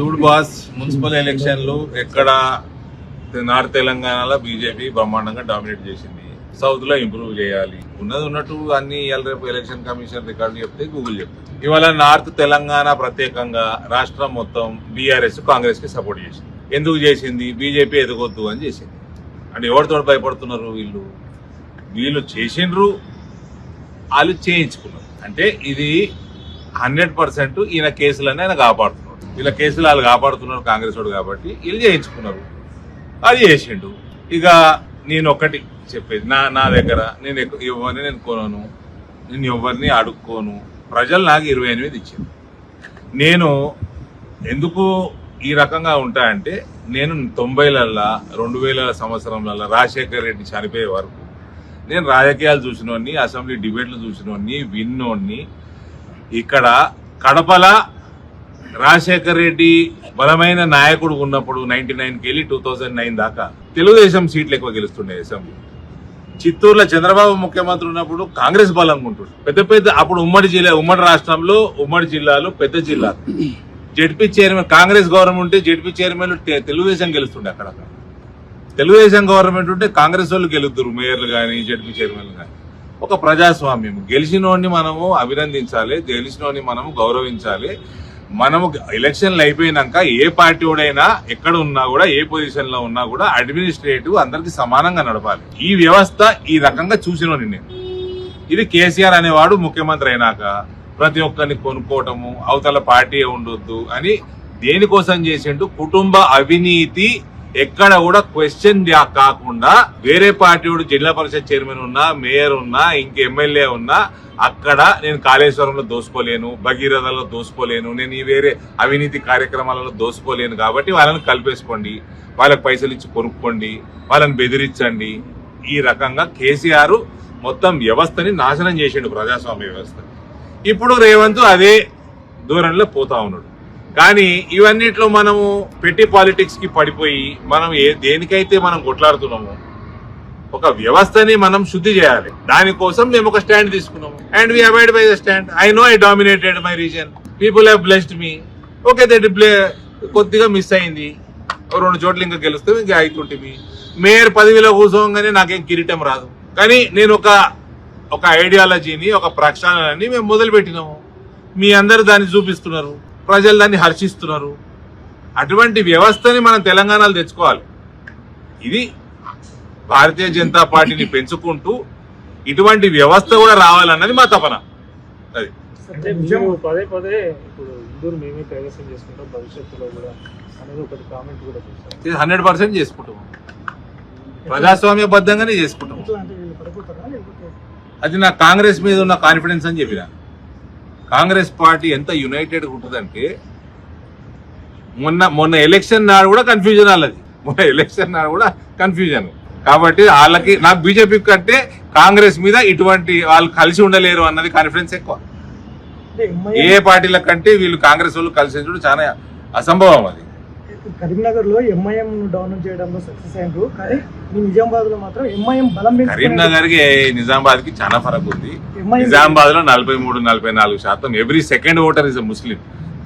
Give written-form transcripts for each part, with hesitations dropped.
చూడు boss, municipal ఎలక్షన్లు ఎక్కడ నార్త్ తెలంగాణలో బీజేపీ బ్రహ్మాండంగా డామినేట్ చేసింది. సౌత్ లో ఇంప్రూవ్ చేయాలి. ఉన్నది ఉన్నట్టు అన్ని ఇవాళ రేపు ఎలక్షన్ కమిషన్ రికార్డు చెప్తే గూగుల్ చెప్తుంది. ఇవాళ నార్త్ తెలంగాణ ప్రత్యేకంగా రాష్ట్రం మొత్తం బీఆర్ఎస్ కాంగ్రెస్ కి సపోర్ట్ చేసింది. ఎందుకు చేసింది? బీజేపీ ఎదగొద్దు అని చేసింది. అంటే ఎవరితో భయపడుతున్నారు వీళ్ళు చేసిండ్రు, వాళ్ళు చేయించుకున్నారు. అంటే ఇది 100% ఈయన కేసులన్నీ ఆయన కాపాడుతున్నాడు. వీళ్ళ కేసులు వాళ్ళు కాపాడుతున్నారు కాంగ్రెస్ వాడు కాబట్టి వీళ్ళు చేయించుకున్నారు. అది చేసిండు. ఇక నేను ఒకటి చెప్పేది, నా దగ్గర నేను ఎవరిని నేను కొనను, నేను ఎవరిని అడుక్కోను. ప్రజలు నాకు 28 ఇచ్చింది. నేను ఎందుకు ఈ రకంగా ఉంటాయంటే, నేను 90లలో 2000 సంవత్సరంలో రాజశేఖర్ రెడ్డి చనిపోయే వరకు నేను రాజకీయాలు చూసినోడిని, అసెంబ్లీ డిబేట్లు చూసినోడిని, విన్నోడిని. ఇక్కడ కడపల రాజశేఖర్ రెడ్డి బలమైన నాయకుడు ఉన్నప్పుడు 99కి వెళ్ళి 2009 దాకా తెలుగుదేశం సీట్లు ఎక్కువ గెలుస్తుండే అసెంబ్లీ. చిత్తూరులో చంద్రబాబు ముఖ్యమంత్రి ఉన్నప్పుడు కాంగ్రెస్ బలంగా ఉంటుంది. పెద్ద అప్పుడు ఉమ్మడి రాష్ట్రంలో ఉమ్మడి జిల్లాలు పెద్ద జిల్లాలు జెడ్పీ చైర్మన్ కాంగ్రెస్ గవర్నమెంట్ ఉంటే జెడ్పీ చైర్మన్ తెలుగుదేశం గెలుస్తుండే. అక్కడ తెలుగుదేశం గవర్నమెంట్ ఉంటే కాంగ్రెస్ వాళ్ళు గెలుతురు, మేయర్లు కానీ జెడ్పీ చైర్మన్లు కానీ. ఒక ప్రజాస్వామ్యం. గెలిచినోడిని మనము అభినందించాలి, గెలిచినోడిని మనము గౌరవించాలి. మనము ఎలక్షన్లు అయిపోయినాక ఏ పార్టీ వాడైనా ఎక్కడ ఉన్నా కూడా, ఏ పొజిషన్ లో ఉన్నా కూడా అడ్మినిస్ట్రేటివ్ అందరికి సమానంగా నడపాలి. ఈ వ్యవస్థ ఈ రకంగా చూసినోని నేను. ఇది కేసీఆర్ అనేవాడు ముఖ్యమంత్రి అయినాక ప్రతి ఒక్కరిని కొనుక్కోవటము, అవతల పార్టీ ఉండొద్దు అని దేనికోసం చేసిండు? కుటుంబ అవినీతి ఎక్కడ కూడా క్వశ్చన్ కాకుండా వేరే పార్టీ వాడు జిల్లా పరిషత్ చైర్మన్ ఉన్నా, మేయర్ ఉన్నా, ఇంక ఎమ్మెల్యే ఉన్నా అక్కడ నేను కాళేశ్వరంలో దోసుకోలేను, భగీరథలో దోసుకోలేను, నేను ఈ వేరే అవినీతి కార్యక్రమాలలో దోసుకోలేను. కాబట్టి వాళ్ళని కలిపేసుకోండి, వాళ్ళకి పైసలు ఇచ్చి కొనుక్కోండి, వాళ్ళని బెదిరించండి. ఈ రకంగా కేసీఆర్ మొత్తం వ్యవస్థని నాశనం చేసిండు, ప్రజాస్వామ్య వ్యవస్థ. ఇప్పుడు రేవంత్ అదే దూరంలో పోతా ఉన్నాడు. కానీ ఇవన్నిట్లో మనము పెట్టి పాలిటిక్స్ కి పడిపోయి మనం దేనికైతే మనం కొట్లాడుతున్నామో ఒక వ్యవస్థని మనం శుద్ధి చేయాలి. దానికోసం మేము ఒక స్టాండ్ తీసుకున్నాము. And we avoid by the stand. I know I dominated my region. People have blessed me. Okay, that కొద్దిగా మిస్ అయింది. 2 చోట్ల ఇంకా గెలుస్తాం, ఇంకా అవుతుంటే మేయర్ పదవిలో కూర్చోగానే నాకేం కిరీటం రాదు. కానీ నేను ఒక ఐడియాలజీని, ఒక ప్రక్షాళనని మేము మొదలు పెట్టినాము. మీ అందరు దాన్ని చూపిస్తున్నారు, ప్రజలు దాన్ని హర్షిస్తున్నారు. అటువంటి వ్యవస్థని మనం తెలంగాణలో తెచ్చుకోవాలి. ఇది భారతీయ జనతా పార్టీని పెంచుకుంటూ ఇటువంటి వ్యవస్థ కూడా రావాలన్నది మా తపన. అది పదే పదే ఇప్పుడు ఇందూరు మేమే కైవసం చేసుకుంటాం భవిష్యత్తులో కూడా అనేది ఒకటి కామెంట్ కూడా చేస్తాం. 100% చేసుకుంటాము, ప్రజాస్వామ్యబద్ధంగానే చేసుకుంటాము. అది నా కాంగ్రెస్ మీద ఉన్న కాన్ఫిడెన్స్ అని చెప్పిన. కాంగ్రెస్ పార్టీ ఎంత యునైటెడ్ ఉంటుందంటే మొన్న ఎలక్షన్ నాడు కూడా కన్ఫ్యూజన్ వాళ్ళది. మొన్న ఎలక్షన్ నాడు కూడా కన్ఫ్యూజన్. కాబట్టి వాళ్ళకి, నాకు బీజేపీ కంటే కాంగ్రెస్ మీద ఇటువంటి వాళ్ళు కలిసి ఉండలేరు అన్నది కాన్ఫిడెన్స్ ఎక్కువ. ఏ పార్టీల కంటే వీళ్ళు కాంగ్రెస్ వాళ్ళు కలిసి ఉండడం చాలా అసంభవం. అది కరీంనగర్ లో ఎంఐఎం డౌన్ చేయడంలో సక్సెస్ అయ్యారు, కానీ నిజామాబాద్ లో మాత్రం ఎంఐఎం బలం. కరీంనగర్ కి నిజామాబాద్ కి చాలా ఫరక్ ఉంది. నిజామాబాద్ లో 43-44% ఎవ్రీ సెకండ్ ఓటర్ ఇస్ ముస్లిం.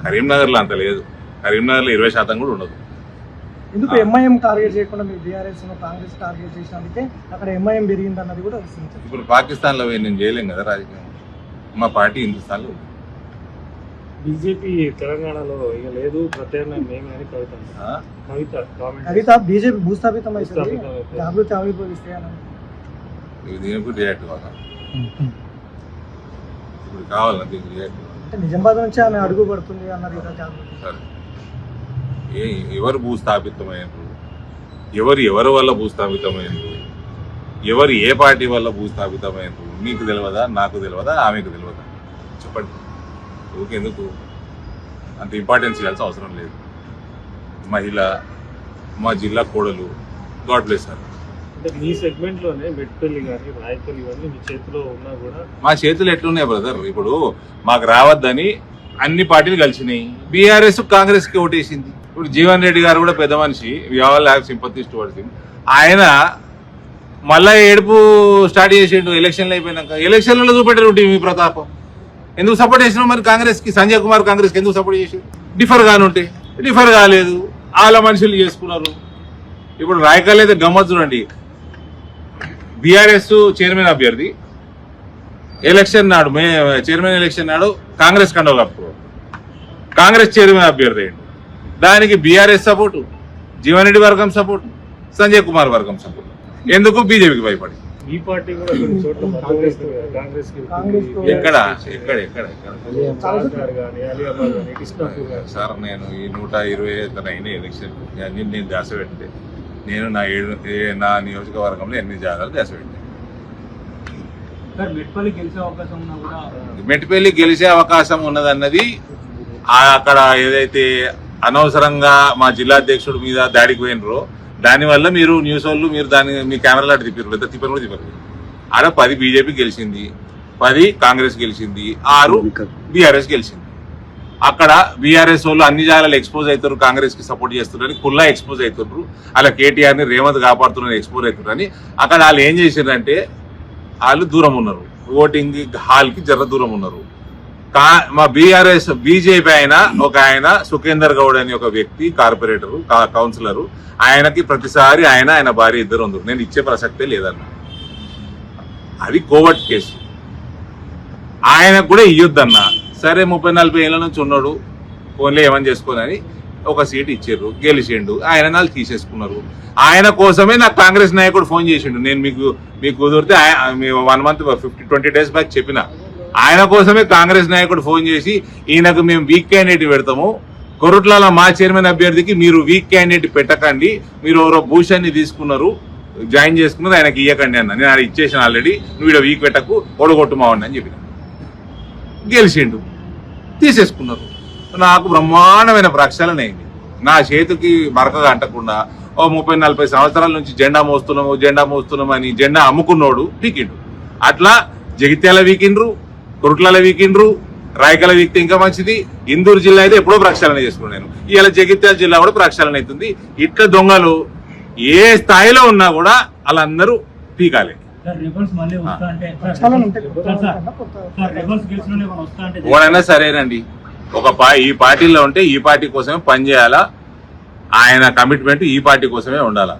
కరీంనగర్ లో అంత లేదు. కరీంనగర్ లో 20% కూడా ఉండదు. ఎందుకు ఎంఐఎం టార్గెట్ చేయకుండా మీరు బీఆర్ఎస్ కాంగ్రెస్ టార్గెట్ చేసినందుకే అక్కడ ఎంఐఎం పెరిగింది అన్నది కూడా వస్తుంది. ఇప్పుడు పాకిస్తాన్ లో నేను చేయలేం కదా రాజకీయం. మా పార్టీ హిందుస్థాన్ లో బీజేపీ తెలంగాణలో ఇక లేదు, ప్రత్యామ్నాయం మేమే అని కవిత బీజేపీ భూస్థాపితం అవుతుంది, జాగృతి ఆవిర్భవిస్తాయని దీనికి రియాక్ట్ కావాలి. ఇప్పుడు కావాలన్నా దీనికి రియాక్ట్ అంటే నిజామాబాద్ నుంచి ఆమె అడుగు పడుతుంది అన్నది జాగృతి. సరే, ఎవరు భూస్థాపితమైనరు, ఎవరి వల్ల భూస్థాపితమైనరు, ఎవరు ఏ పార్టీ వల్ల భూస్థాపితమైనరు మీకు తెలియదా, నాకు తెలియదా, ఆమెకు తెలియదా? చెప్పండి. ఎందుకు అంత ఇంపార్టెన్స్ ఇవ్వాల్సిన అవసరం లేదు. మహిళ, మా జిల్లా కోడలు, గాడ్ బ్లెస్ హర్. అంటే మీ సెగ్మెంట్ లోనే మెట్పల్లి కానీ రాయపల్లి ఇవన్నీ మీ చేతిలో ఉన్నా కూడా మా చేతులు ఎట్లున్నాయి బ్రదర్? ఇప్పుడు మాకు రావద్దని అన్ని పార్టీలు కలిసినాయి. బీఆర్ఎస్ కాంగ్రెస్ కి ఓటేసింది. ఇప్పుడు జీవన్ రెడ్డి గారు కూడా పెద్ద మనిషి, we all have sympathies towards him. ఆయన మళ్ళా ఏడుపు స్టార్ట్ చేసిండు ఎలక్షన్లు అయిపోయినాక. ఎలక్షన్లలో చూపెట్టారు మీ ప్రతాపం. ఎందుకు సపోర్ట్ చేసినావు మరి కాంగ్రెస్ కి? సంజయ్ కుమార్ కాంగ్రెస్ కి ఎందుకు సపోర్ట్ చేసి? డిఫర్ గానుంటే డిఫర్ కాలేదు, వాళ్ళ మనుషులు చేసుకున్నారు. ఇప్పుడు రాయకాల్ అయితే గమ్మత్ చూడండి, బీఆర్ఎస్ చైర్మన్ అభ్యర్థి ఎలక్షన్ నాడు చైర్మన్ ఎలక్షన్ నాడు కాంగ్రెస్ కండవ కప్పుకోరు, కాంగ్రెస్ చైర్మన్ అభ్యర్థి అయ్యిండు. దానికి బీఆర్ఎస్ సపోర్టు, జీవన్ రెడ్డి వర్గం సపోర్టు, సంజయ్ కుమార్ వర్గం సపోర్టు. ఎందుకు? బీజేపీకి భయపడి. ఈ పార్టీ కూడా కొన్ని చోట్ల మద్దతు ఇస్తుంది కదా, కాంగ్రెస్ ఎక్కడ ఎక్కడ ఎక్కడ ఎక్కడ కృష్ణాపూర్ గాని. సార్ నేను ఈ 120 అయిన ఎలక్షన్ అన్ని నేను దాస పెట్టే, నేను నా నియోజకవర్గంలో 8 జాగాలు దాస పెట్టాను. మెట్పల్లి గెలిచే అవకాశం ఉన్నదన్నది అక్కడ ఏదైతే అనవసరంగా మా జిల్లా అధ్యక్షుడి మీద దాడికి పోయినరో దానివల్ల మీరు న్యూస్ వాళ్ళు మీరు దాన్ని మీ కెమెరాలో అటు తిప్పారు, లేదా తిప్పని కూడా తిప్పరు. ఆడ 10 బీజేపీ గెలిచింది, 10 కాంగ్రెస్ గెలిచింది, 6 బీఆర్ఎస్ గెలిచింది. అక్కడ బీఆర్ఎస్ వాళ్ళు అన్ని జాగాలు ఎక్స్పోజ్ అవుతారు, కాంగ్రెస్ కి సపోర్ట్ చేస్తున్నారని కుల్లా ఎక్స్పోజ్ అవుతున్నారు. అలా కేటీఆర్ ని రేవంత్ కాపాడుతున్నారని ఎక్స్పోజ్ అవుతున్నారని అక్కడ వాళ్ళు ఏం చేశారంటే వాళ్ళు దూరం ఉన్నారు, ఓటింగ్ హాల్ కి జర దూరం ఉన్నారు. మా బీఆర్ఎస్ బీజేపీ ఆయన సుఖేందర్ గౌడ్ అని ఒక వ్యక్తి కార్పొరేటర్ కౌన్సిలర్, ఆయనకి ప్రతిసారి ఆయన భార్య ఇద్దరు ఉంది. నేను ఇచ్చే ప్రసక్తే లేదన్నా, అది కోవర్ట్ కేసు, ఆయనకు కూడా ఇయ్యొద్దన్నా. సరే 30-40 ఏళ్ళ నుంచి ఉన్నాడు, ఫోన్లో ఏమని చేసుకోనని ఒక సీట్ ఇచ్చారు, గెలిచిండు. ఆయన నాళ్ళు తీసేసుకున్నారు. ఆయన కోసమే నాకు కాంగ్రెస్ నాయకుడు ఫోన్ చేసిండు. నేను మీకు కుదిరితే 1 మంత్ 20 డేస్ బ్యాక్ చెప్పిన, ఆయన కోసమే కాంగ్రెస్ నాయకుడు ఫోన్ చేసి ఈయనకు మేము వీక్ క్యాండిడేట్ పెడతాము, కొరుట్లలో మా చైర్మన్ అభ్యర్థికి మీరు వీక్ క్యాండిడేట్ పెట్టకండి, మీరు ఎవరో భూషణ్ని తీసుకున్నారు జాయిన్ చేసుకున్నారు, ఆయనకి ఇయ్యకండి అన్న. నేను అది ఇచ్చేసాను ఆల్రెడీ, నువ్వు ఇక్కడ వీక్ పెట్టకు, ఓడగొట్టు మావండి అని చెప్పిన. గెలిచిండు, తీసేసుకున్నారు. నాకు బ్రహ్మాండమైన ప్రక్షాళన అయింది. నా చేతికి మరకగా అంటకుండా 30-40 సంవత్సరాల నుంచి జెండా మోస్తున్నాము అని జెండా అమ్ముకున్నోడు పీకిండు. అట్లా జగిత్యాల వీకిండ్రు, కొరుట్ల వీకిండ్రు, రాయకల వీక్తే ఇంకా మంచిది. ఇందూరు జిల్లా అయితే ఎప్పుడో ప్రక్షాళన చేసుకున్నాను, ఇవాళ జగిత్యాల జిల్లా కూడా ప్రక్షాళన అవుతుంది. ఇట్లా దొంగలు ఏ స్థాయిలో ఉన్నా కూడా వాళ్ళందరూ పీకాలి. ఎవడైనా సరేనండి, ఈ పార్టీలో ఉంటే ఈ పార్టీ కోసమే పనిచేయాలా, ఆయన కమిట్మెంట్ ఈ పార్టీ కోసమే ఉండాలా.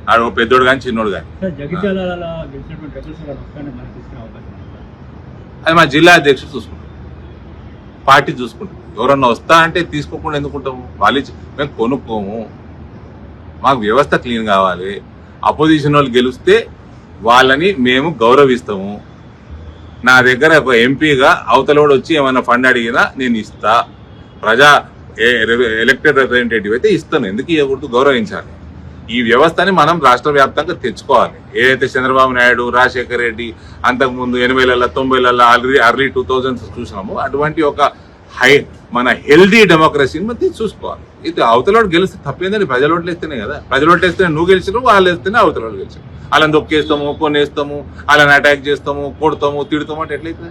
ఆడు పెద్దోడు కానీ చిన్నోడు కానీ. అది మా జిల్లా అధ్యక్షుడు చూసుకుంటాం, పార్టీ చూసుకుంటాం. ఎవరన్నా వస్తా అంటే తీసుకోకుండా ఎందుకుంటాము? వాళ్ళు మేము కొనుక్కోము, మాకు వ్యవస్థ క్లీన్ కావాలి. అపోజిషన్ వాళ్ళు గెలిస్తే వాళ్ళని మేము గౌరవిస్తాము. నా దగ్గర ఒక ఎంపీగా అవతలోడు వచ్చి ఏమైనా ఫండ్ అడిగినా నేను ఇస్తా. ఎలక్టెడ్ రిప్రజెంటేటివ్ అయితే ఇస్తాను, ఎందుకు ఇవ్వకూడదు? గౌరవించాలి. ఈ వ్యవస్థని మనం రాష్ట్ర వ్యాప్తంగా తెచ్చుకోవాలి. ఏదైతే చంద్రబాబు నాయుడు, రాజశేఖర్ రెడ్డి అంతకుముందు 80లలో 90లలో అర్లీ 2000s చూసినాము, అటువంటి ఒక మన హెల్దీ డెమోక్రసీని మనం చూసుకోవాలి. ఇది అవతలోడు గెలిస్తే తప్పేందని ప్రజలోట్లు వేస్తేనే కదా, ప్రజలోట్లు వేస్తేనే నువ్వు గెలిచినావు, వాళ్ళు వేస్తేనే అవతలోడు గెలిచారు. వాళ్ళని దొక్కేస్తాము, కొనేస్తాము, వాళ్ళని అటాక్ చేస్తాము, కొడతాము, తిడతాము అంటే ఎట్లయితే